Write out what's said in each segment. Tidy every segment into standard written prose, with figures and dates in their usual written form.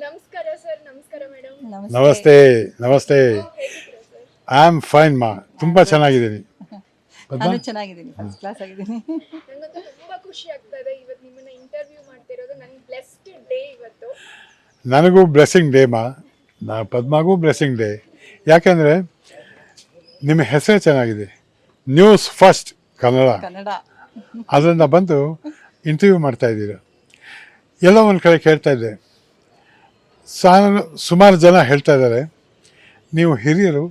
ನಮಸ್ಕಾರ ಸರ್, ನಮಸ್ಕಾರ ಮೇಡಮ್. ನಮಸ್ತೆ ನಮಸ್ತೆ. ಹೇಗಿದ್ದೀರಾ ಸರ್? ಐ ಆಮ್ ಫೈನ್ ಮಾ, ತುಂಬ ಚೆನ್ನಾಗಿದ್ದೀನಿ. ನಾನು ಚೆನ್ನಾಗಿದ್ದೀನಿ, ಫಸ್ಟ್ ಕ್ಲಾಸ್ ಆಗಿದ್ದೀನಿ. ನಂಗಂತೂ ತುಂಬಾ ಖುಷಿ ಆಗ್ತಾ ಇದೆ ಇವತ್ತು ನಿಮ್ಮನ್ನ ಇಂಟರ್ವ್ಯೂ ಮಾಡ್ತಿರೋದು. ನನ್ ಬ್ಲೆಸ್ಡ್ ಡೇ ಇವತ್ತು. ನನಗೂ ಬ್ಲೆಸ್ಸಿಂಗ್ ಡೇ ಮಾ, ಪದ್ಮಾಗೂ ಬ್ಲೆಸ್ಸಿಂಗ್ ಡೇ. ಯಾಕೆಂದರೆ ನಿಮ್ಮ ಹೆಸರೇ ಚೆನ್ನಾಗಿದೆ, ನ್ಯೂಸ್ ಫಸ್ಟ್ ಕನ್ನಡ, ಕನ್ನಡ ಅದರಿಂದ ಬಂದು ಇಂಟರ್ವ್ಯೂ ಮಾಡ್ತಾ ಇದ್ದೀರ. ಎಲ್ಲೋ ಒಂದು ಕಡೆ ಕೇಳ್ತಾ ಇದ್ದೆ, ಸುಮಾರು ಜನ ಹೇಳ್ತಾ ಇದ್ದಾರೆ ನೀವು ಹಿರಿಯರು,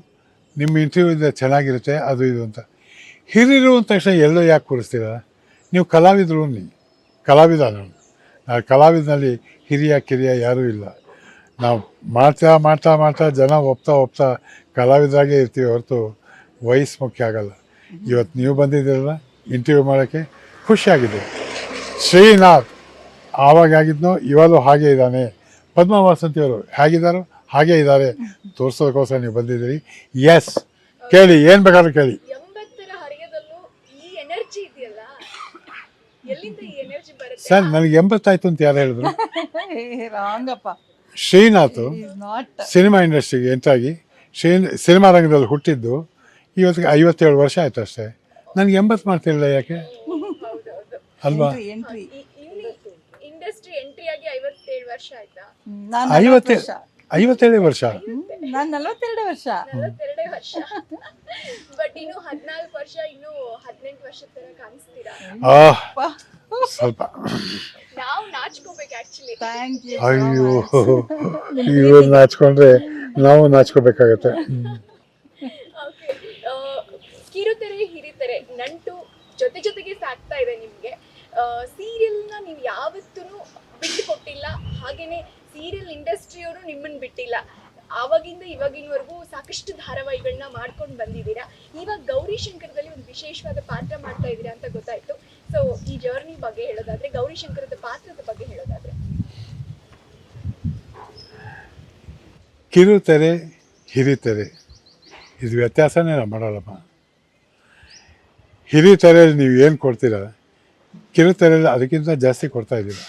ನಿಮ್ಮ ಇಂಟರ್ವ್ಯೂಯಿಂದ ಚೆನ್ನಾಗಿರುತ್ತೆ ಅದು ಇದು ಅಂತ. ಹಿರಿಯರು ಅಂದ ತಕ್ಷಣ ಎಲ್ಲೋ ಯಾಕೆ ಕೂರಿಸ್ತೀರ? ನೀವು ಕಲಾವಿದರು, ಕಲಾವಿದ. ನಾನು ಕಲಾವಿದನಲ್ಲಿ ಹಿರಿಯ ಕಿರಿಯ ಯಾರೂ ಇಲ್ಲ. ನಾವು ಮಾಡ್ತಾ ಮಾಡ್ತಾ ಮಾಡ್ತಾ ಜನ ಒಪ್ತಾ ಕಲಾವಿದರಾಗೇ ಇರ್ತೀವಿ ಹೊರತು ವಯಸ್ಸು ಮುಖ್ಯ ಆಗಲ್ಲ. ಇವತ್ತು ನೀವು ಬಂದಿದ್ದೀರಲ್ಲ ಇಂಟರ್ವ್ಯೂ ಮಾಡೋಕ್ಕೆ, ಖುಷಿಯಾಗಿದೆ. ಶ್ರೀನಾಥ್ ಆವಾಗ ಆಗಿದ್ನೋ ಇವಾಗಲೂ ಹಾಗೇ ಇದ್ದಾನೆ, ಪದ್ಮಾ ವಾಸಂತಿಯವರು ಹೇಗಿದ್ದಾರೋ ಹಾಗೇ ಇದ್ದಾರೆ ತೋರಿಸೋದಕ್ಕೋಸ್ಕರ ನೀವು ಬಂದಿದ್ದೀರಿ. ಎಸ್, ಕೇಳಿ, ಏನು ಬೇಕಾದ್ರೂ ಕೇಳಿ. 80ರ ಹರೆಯದಲ್ಲೂ ಈ ಎನರ್ಜಿ ಇದೆಯಲ್ಲ, ಎಲ್ಲಿಂದ ಈ ಎನರ್ಜಿ ಬರುತ್ತೆ? ಸರ್, ನನಗೆ 80 ಆಯ್ತು ಅಂತ ಯಾರು ಹೇಳಿದ್ರು? ರಾಂಗಪ್ಪ. ಶ್ರೀನಾಥ್ ನಾಟ್ ಸಿನಿಮಾ ಇಂಡಸ್ಟ್ರಿಗೆ ಎಂಟ್ರಾಗಿ ಸಿನಿಮಾ ರಂಗದಲ್ಲಿ ಹುಟ್ಟಿದ್ದು ಇವತ್ತಿಗೆ 57 ವರ್ಷ ಆಯ್ತು ಅಷ್ಟೇ. ನನಗೆ 80 ಮಾಡ್ತಿರಲಿಲ್ಲ ಯಾಕೆ ಅಲ್ವಾ? ಎಂಟ್ರಿ. ಇಂಡಸ್ಟ್ರಿ ಎಂಟ್ರಿ ಆಗಿ 57 ವರ್ಷ ಆಯ್ತಾ? ನಾನು 57 ವರ್ಷ. ನಾನು 42 ವರ್ಷ. 42 ವರ್ಷ. ಬಟ್ ಇನ್ನು 14 ವರ್ಷ, ಇನ್ನು 18 ವರ್ಷದ ತರ ಕಾಣಿಸ್ತೀರಾ. ಸ್ವಲ್ಪ ನಾವು ನಾಚ್ಕೋಬೇಕು ಆಕ್ಚುಲಿ. Thank you. ಅಯ್ಯೋ, ಇವ್ರು ನಾಚ್ಕೊಂಡ್ರೆ ನಾವು ನಾಚ್ಕೋಬೇಕಾಗತ್ತೆ. ಓಕೆ, ಕಿರುತೆರೆ ಹಿರಿತೆರೆ ನಂಟು ಜೊತೆಗೆ ಸಾಕ್ತಾ ಇದೆ ನಿಮ್ಗೆ. ಸೀರಿಯಲ್ನ ನೀವು ಯಾವತ್ತೂ ಬಿಟ್ಟು ಕೊಟ್ಟಿಲ್ಲ, ಹಾಗೇನೆ ಸೀರಿಯಲ್ ಇಂಡಸ್ಟ್ರಿಯವರು ನಿಮ್ಮನ್ನು ಬಿಟ್ಟಿಲ್ಲ. ಆವಾಗಿಂದ ಇವಾಗಿನವರೆಗೂ ಸಾಕಷ್ಟು ಧಾರಾವಾಹಿಗಳನ್ನ ಮಾಡ್ಕೊಂಡು ಬಂದಿದ್ದೀರಾ. ಇವಾಗ ಗೌರಿ ಶಂಕರದಲ್ಲಿ ಒಂದು ವಿಶೇಷವಾದ ಪಾತ್ರ ಮಾಡ್ತಾ ಇದ್ದೀರಾ ಅಂತ ಗೊತ್ತಾಯ್ತು. ಸೊ ಈ ಜರ್ನಿ ಬಗ್ಗೆ ಹೇಳೋದಾದ್ರೆ, ಗೌರಿ ಶಂಕರದ ಪಾತ್ರದ ಬಗ್ಗೆ ಹೇಳೋದಾದ್ರೆ. ಕಿರುತೆರೆ ಹಿರಿತೆರೆ ಇದು ವ್ಯತ್ಯಾಸನೇ ನಾವು ಮಾಡೋಲ್ಲಮ್ಮ. ಹಿರಿತೆರೆಯಲ್ಲಿ ನೀವು ಏನು ಕೊಡ್ತೀರ, ಕಿರುತೆರೆಯಲ್ಲಿ ಅದಕ್ಕಿಂತ ಜಾಸ್ತಿ ಕೊಡ್ತಾ ಇದ್ದೀರ.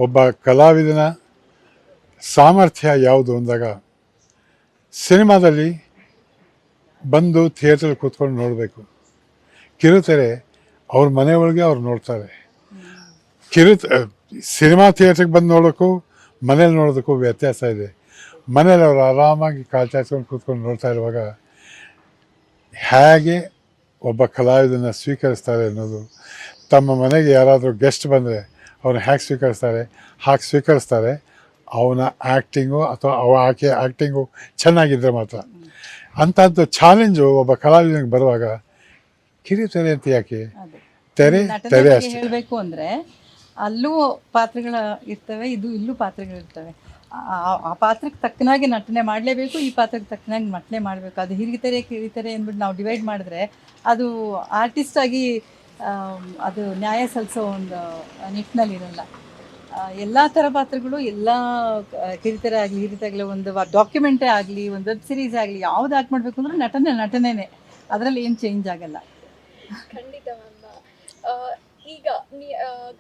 ಒಬ್ಬ ಕಲಾವಿದನ ಸಾಮರ್ಥ್ಯ ಯಾವುದು ಅಂದಾಗ ಸಿನಿಮಾದಲ್ಲಿ ಬಂದು ಥಿಯೇಟ್ರಲ್ಲಿ ಕೂತ್ಕೊಂಡು ನೋಡಬೇಕು. ಕಿರುತೆರೆ ಅವ್ರ ಮನೆ ಒಳಗೆ ಅವ್ರು ನೋಡ್ತಾರೆ. ಸಿನಿಮಾ ಥಿಯೇಟ್ರಿಗೆ ಬಂದು ನೋಡೋಕ್ಕೂ ಮನೇಲಿ ನೋಡೋದಕ್ಕೂ ವ್ಯತ್ಯಾಸ ಇದೆ. ಮನೇಲಿ ಅವರು ಆರಾಮಾಗಿ ಕಾಲು ಚಾಚ್ಕೊಂಡು ಕೂತ್ಕೊಂಡು ನೋಡ್ತಾ ಇರುವಾಗ ಹೇಗೆ ಒಬ್ಬ ಕಲಾವಿದನ ಸ್ವೀಕರಿಸ್ತಾರೆ ಅನ್ನೋದು, ತಮ್ಮ ಮನೆಗೆ ಯಾರಾದರೂ ಗೆಸ್ಟ್ ಬಂದರೆ ಅವನು ಹೇಗೆ ಸ್ವೀಕರಿಸ್ತಾರೆ. ಅವನ ಆ್ಯಕ್ಟಿಂಗು ಅಥವಾ ಆಕೆ ಆ್ಯಕ್ಟಿಂಗು ಚೆನ್ನಾಗಿದ್ದರೆ ಮಾತ್ರ. ಅಂಥದ್ದು ಚಾಲೆಂಜು ಒಬ್ಬ ಕಲಾವಿದನಿಗೆ ಬರುವಾಗ ಕಿರುತೆರೆ ಅಂತ ಯಾಕೆ, ತೆರೆ ಅಷ್ಟೇ. ಹೇಳಬೇಕು ಅಂದರೆ ಅಲ್ಲೂ ಪಾತ್ರಗಳ ಇರ್ತವೆ, ಇಲ್ಲೂ ಪಾತ್ರಗಳಿರ್ತವೆ. ಆ ಪಾತ್ರಕ್ಕೆ ತಕ್ಕನಾಗಿ ನಟನೆ ಮಾಡಲೇಬೇಕು, ಈ ಪಾತ್ರಕ್ಕೆ ತಕ್ಕನಾಗಿ ನಟನೆ ಮಾಡಬೇಕು. ಅದು ಹಿರಿತೆರೆ ಕಿರಿತೆರೆ ಅಂದ್ಬಿಟ್ಟು ನಾವು ಡಿವೈಡ್ ಮಾಡಿದ್ರೆ ಅದು ಆರ್ಟಿಸ್ಟ್ ಆಗಿ ಅದು ನ್ಯಾಯ ಸಲ್ಲಿಸೋ ಒಂದು ನಿಟ್ಟಿನಲ್ಲಿರಲ್ಲ. ಎಲ್ಲ ಥರ ಪಾತ್ರಗಳು, ಎಲ್ಲ ಕಿರಿತೆರೆ ಆಗಲಿ ಹಿರಿತೆರೆ ಆಗಲಿ, ಒಂದು ಡಾಕ್ಯುಮೆಂಟೇ ಆಗಲಿ, ಒಂದು ವೆಬ್ ಸೀರೀಸ್ ಆಗಲಿ, ಯಾವ್ದು ಆ್ಯಕ್ಟ್ ಮಾಡಬೇಕು ಅಂದ್ರೆ ನಟನೆನೇ, ಅದರಲ್ಲಿ ಏನು ಚೇಂಜ್ ಆಗಲ್ಲ. ಖಂಡಿತ ಮ್ಯಾಮ್. ಈಗ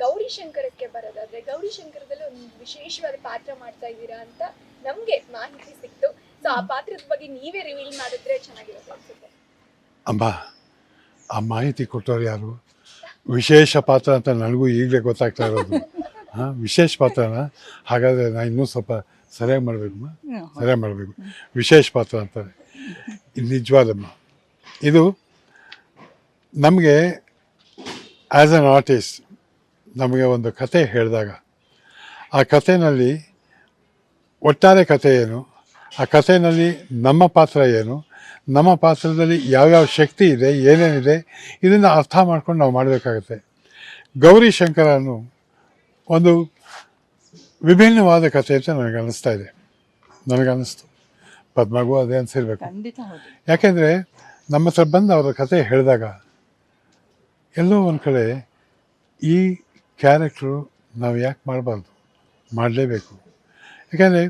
ಗೌರಿ ಶಂಕರಕ್ಕೆ ಬರೋದಾದ್ರೆ, ಗೌರಿ ಶಂಕರದಲ್ಲಿ ಒಂದು ವಿಶೇಷವಾದ ಪಾತ್ರ ಮಾಡ್ತಾ ಇದ್ದೀರಾ ಅಂತ ನಮ್ಗೆ ಮಾಹಿತಿ ಸಿಕ್ತು. ಸೊ ಆ ಪಾತ್ರದ ಬಗ್ಗೆ ನೀವೇ ರಿವೀಲ್ ಮಾಡಿದ್ರೆ ಚೆನ್ನಾಗಿರುತ್ತೆ ಅನ್ಸುತ್ತೆ. ಅಮ್ಮ, ಆ ಮಾಹಿತಿ ಕೊಟ್ಟವ್ರು ಯಾರು? ವಿಶೇಷ ಪಾತ್ರ ಅಂತ ನನಗೂ ಈಗಲೇ ಗೊತ್ತಾಗ್ತಾ ಇರೋದು. ವಿಶೇಷ ಪಾತ್ರನ ಹಾಗಾದರೆ ನಾನು ಇನ್ನೂ ಸ್ವಲ್ಪ ಸರಿಯಾಗಿ ಮಾಡಬೇಕು. ವಿಶೇಷ ಪಾತ್ರ ಅಂತಾರೆ. ಇದು ನಿಜವಾದಮ್ಮ. ಇದು ನಮಗೆ ಆ್ಯಸ್ ಆನ್ ಆರ್ಟಿಸ್ಟ್ ನಮಗೆ ಒಂದು ಕತೆ ಹೇಳಿದಾಗ ಆ ಕಥೆಯಲ್ಲಿ ಒಟ್ಟಾರೆ ಕಥೆ ಏನು, ಆ ಕಥೆಯಲ್ಲಿ ನಮ್ಮ ಪಾತ್ರ ಏನು, ನಮ್ಮ ಪಾತ್ರದಲ್ಲಿ ಯಾವ್ಯಾವ ಶಕ್ತಿ ಇದೆ, ಏನೇನಿದೆ, ಇದನ್ನು ಅರ್ಥ ಮಾಡ್ಕೊಂಡು ನಾವು ಮಾಡಬೇಕಾಗತ್ತೆ. ಗೌರಿ ಶಂಕರನು ಒಂದು ವಿಭಿನ್ನವಾದ ಕಥೆ ಅಂತ ನನಗನ್ನಿಸ್ತು. ಪದ್ಮಗೂ ಅದೇ ಅನಿಸಿರ್ಬೇಕು. ಯಾಕೆಂದರೆ ನಮ್ಮ ಹತ್ರ ಬಂದು ಅವರ ಕತೆ ಹೇಳಿದಾಗ ಎಲ್ಲೋ ಒಂದು ಕಡೆ ಈ ಕ್ಯಾರೆಕ್ಟ್ರು ನಾವು ಯಾಕೆ ಮಾಡಲೇಬೇಕು. ಯಾಕೆಂದರೆ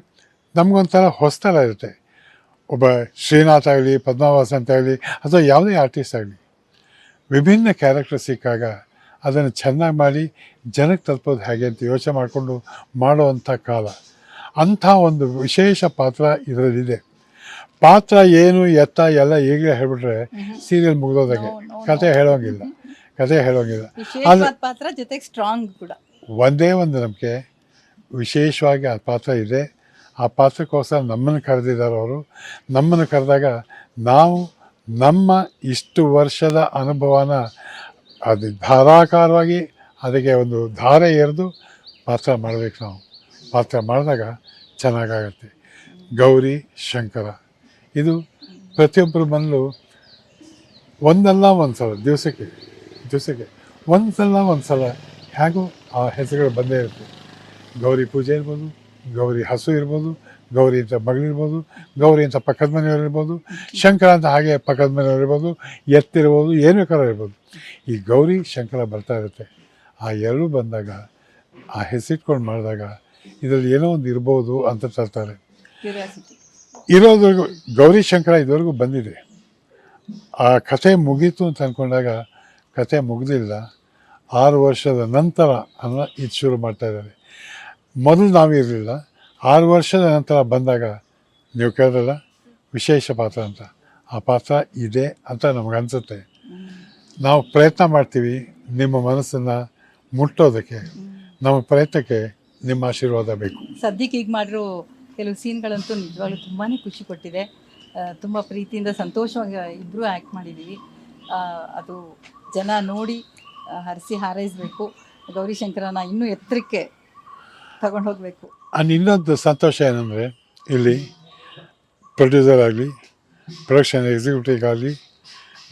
ನಮಗೊಂಥರ ಹೊಸತನ ಇರುತ್ತೆ. ಒಬ್ಬ ಶ್ರೀನಾಥ್ ಆಗಲಿ, ಪದ್ಮಾವಾಸ್ ಅಂತ ಆಗಲಿ, ಅಥವಾ ಯಾವುದೇ ಆರ್ಟಿಸ್ಟ್ ಆಗಲಿ, ವಿಭಿನ್ನ ಕ್ಯಾರೆಕ್ಟರ್ ಸಿಕ್ಕಾಗ ಅದನ್ನು ಚೆನ್ನಾಗಿ ಮಾಡಿ ಜನಕ್ಕೆ ತಲುಪೋದು ಹೇಗೆ ಅಂತ ಯೋಚನೆ ಮಾಡಿಕೊಂಡು ಮಾಡುವಂಥ ಕಾಲ. ಅಂಥ ಒಂದು ವಿಶೇಷ ಪಾತ್ರ ಇದರಲ್ಲಿದೆ. ಪಾತ್ರ ಏನು ಎತ್ತ ಎಲ್ಲ ಈಗಲೇ ಹೇಳ್ಬಿಟ್ರೆ ಸೀರಿಯಲ್ ಮುಗಿದೋದಾಗೆ. ಕತೆ ಹೇಳೋಂಗಿಲ್ಲ. ವಿಶೇಷವಾದ ಪಾತ್ರ ಜೊತೆಗೆ ಸ್ಟ್ರಾಂಗ್ ಕೂಡ. ಒಂದೇ ಒಂದು ನಂಬಿಕೆ, ವಿಶೇಷವಾಗಿ ಆ ಪಾತ್ರ ಇದೆ. ಆ ಪಾತ್ರಕ್ಕೋಸ್ಕರ ನಮ್ಮನ್ನು ಕರೆದಿದ್ದಾರೆ ಅವರು. ನಮ್ಮನ್ನು ಕರೆದಾಗ ನಾವು ನಮ್ಮ ಇಷ್ಟು ವರ್ಷದ ಅನುಭವನ ಅದು ಧಾರಾಕಾರವಾಗಿ ಅದಕ್ಕೆ ಒಂದು ಧಾರೆ ಎರೆದು ಪಾತ್ರ ಮಾಡಬೇಕು. ನಾವು ಪಾತ್ರ ಮಾಡಿದಾಗ ಚೆನ್ನಾಗಾಗತ್ತೆ. ಗೌರಿ ಶಂಕರ ಇದು ಪ್ರತಿಯೊಬ್ಬರು ಬಂದು ಒಂದಲ್ಲ ಒಂದು ಸಲ ದಿವಸಕ್ಕೆ ಒಂದು ಸಲ ಹೇಗೂ ಆ ಹೆಸರುಗಳು ಬಂದೇ ಇರುತ್ತೆ. ಗೌರಿ ಪೂಜೆ ಇರ್ಬೋದು, ಗೌರಿ ಹಸು ಇರ್ಬೋದು, ಗೌರಿ ಅಂತ ಮಗಳಿರ್ಬೋದು, ಗೌರಿ ಅಂತ ಪಕ್ಕದ ಮನೆಯವ್ರು ಇರ್ಬೋದು, ಶಂಕರ ಅಂತ ಹಾಗೆ ಪಕ್ಕದ ಮನೆಯವ್ರು ಇರ್ಬೋದು, ಎತ್ತಿರ್ಬೋದು, ಏನು ಬೇಕಾದ್ರೂ ಇರ್ಬೋದು. ಈ ಗೌರಿ ಶಂಕರ ಬರ್ತಾ ಇರುತ್ತೆ. ಆ ಎರಡೂ ಬಂದಾಗ ಆ ಹೆಸರಿಟ್ಕೊಂಡು ಮಾಡಿದಾಗ ಇದರಲ್ಲಿ ಏನೋ ಒಂದು ಇರ್ಬೋದು ಅಂತ ತರ್ತಾರೆ. ಇರೋದ್ವರೆಗೂ ಗೌರಿ ಶಂಕರ ಇದುವರೆಗೂ ಬಂದಿದೆ. ಆ ಕಥೆ ಮುಗೀತು ಅಂತ ಅಂದ್ಕೊಂಡಾಗ ಕಥೆ ಮುಗಿದಿಲ್ಲ. 6 ವರ್ಷದ ನಂತರ ಅನ್ನೋ ಇದು ಶುರು ಮಾಡ್ತಾಯಿದ್ದಾರೆ. ಮೊದಲು ನಾವಿರಲಿಲ್ಲ. 6 ವರ್ಷದ ನಂತರ ಬಂದಾಗ ನೀವು ಕೇಳಿದ್ರಲ್ಲ ವಿಶೇಷ ಪಾತ್ರ ಅಂತ, ಆ ಪಾತ್ರ ಇದೆ ಅಂತ ನಮಗನ್ಸುತ್ತೆ. ನಾವು ಪ್ರಯತ್ನ ಮಾಡ್ತೀವಿ ನಿಮ್ಮ ಮನಸ್ಸನ್ನು ಮುಟ್ಟೋದಕ್ಕೆ. ನಮ್ಮ ಪ್ರಯತ್ನಕ್ಕೆ ನಿಮ್ಮ ಆಶೀರ್ವಾದ ಬೇಕು. ಸದ್ಯಕ್ಕೆ ಈಗ ಮಾಡಿರೋ ಕೆಲವು ಸೀನ್ಗಳಂತೂ ನಿಜವಾಗ್ಲೂ ತುಂಬಾ ಖುಷಿ ಕೊಟ್ಟಿದೆ. ತುಂಬ ಪ್ರೀತಿಯಿಂದ ಸಂತೋಷವಾಗಿ ಇಬ್ಬರೂ ಆ್ಯಕ್ಟ್ ಮಾಡಿದ್ದೀವಿ. ಅದು ಜನ ನೋಡಿ ಹರಿಸಿ ಹಾರೈಸಬೇಕು. ಗೌರಿಶಂಕರನ ಇನ್ನೂ ಎತ್ತರಕ್ಕೆ ತಗೊಂಡು ಹೋಗಬೇಕು. ಇನ್ನೊಂದು ಸಂತೋಷ ಏನಂದರೆ ಇಲ್ಲಿ ಪ್ರೊಡ್ಯೂಸರ್ ಆಗಲಿ, ಪ್ರೊಡಕ್ಷನ್ ಎಕ್ಸಿಕ್ಯೂಟಿವ್ ಆಗಲಿ,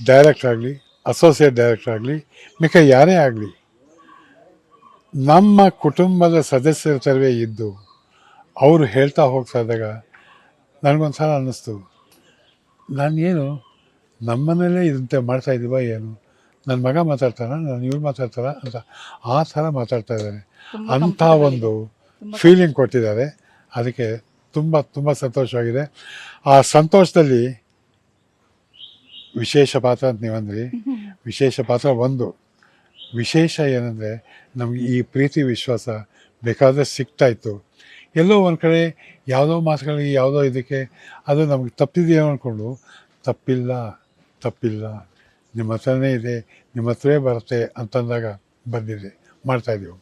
ಡೈರೆಕ್ಟರ್ ಆಗಲಿ, ಅಸೋಸಿಯೇಟ್ ಡೈರೆಕ್ಟರ್ ಆಗಲಿ, ಮಿಕ್ಕ ಯಾರೇ ಆಗಲಿ ನಮ್ಮ ಕುಟುಂಬದ ಸದಸ್ಯರ ಥರವೇ ಇದ್ದು ಅವರು ಹೇಳ್ತಾ ಹೋಗ್ತಾ ಇದ್ದಾಗ ನನಗೊಂದು ಸಲ ಅನ್ನಿಸ್ತು, ನಾನೇನು ನಮ್ಮನೇಲೇ ಇದಂತೆ ಮಾಡ್ತಾಯಿದ್ದೀವ ಏನು, ನನ್ನ ಮಗ ಮಾತಾಡ್ತಾರ, ನಾನು ಇವ್ರು ಮಾತಾಡ್ತಾರ ಅಂತ ಆ ಥರ ಮಾತಾಡ್ತಾ ಇದ್ದಾರೆ. ಅಂಥ ಒಂದು ಫೀಲಿಂಗ್ ಕೊಟ್ಟಿದ್ದಾರೆ. ಅದಕ್ಕೆ ತುಂಬ ಸಂತೋಷವಾಗಿದೆ. ಆ ಸಂತೋಷದಲ್ಲಿ ವಿಶೇಷ ಪಾತ್ರ ಅಂತ ನೀವಂದ್ರಿ, ವಿಶೇಷ ಪಾತ್ರ ಒಂದು. ವಿಶೇಷ ಏನಂದರೆ ನಮಗೆ ಈ ಪ್ರೀತಿ ವಿಶ್ವಾಸ ಬೇಕಾದರೆ ಸಿಗ್ತಾಯಿತ್ತು. ಎಲ್ಲೋ ಒಂದು ಕಡೆ ಯಾವುದೋ ಮಾತುಗಳಿಗೆ ಯಾವುದೋ ಇದಕ್ಕೆ ಅದು ನಮಗೆ ತಪ್ಪಿದೆಯೋ ಅಂದ್ಕೊಂಡು ತಪ್ಪಿಲ್ಲ ನಿಮ್ಮ ಹತ್ರನೇ ಇದೆ, ನಿಮ್ಮ ಹತ್ರವೇ ಬರುತ್ತೆ ಅಂತಂದಾಗ ಬಂದಿದೆ, ಮಾಡ್ತಾಯಿದ್ದೀವಿ.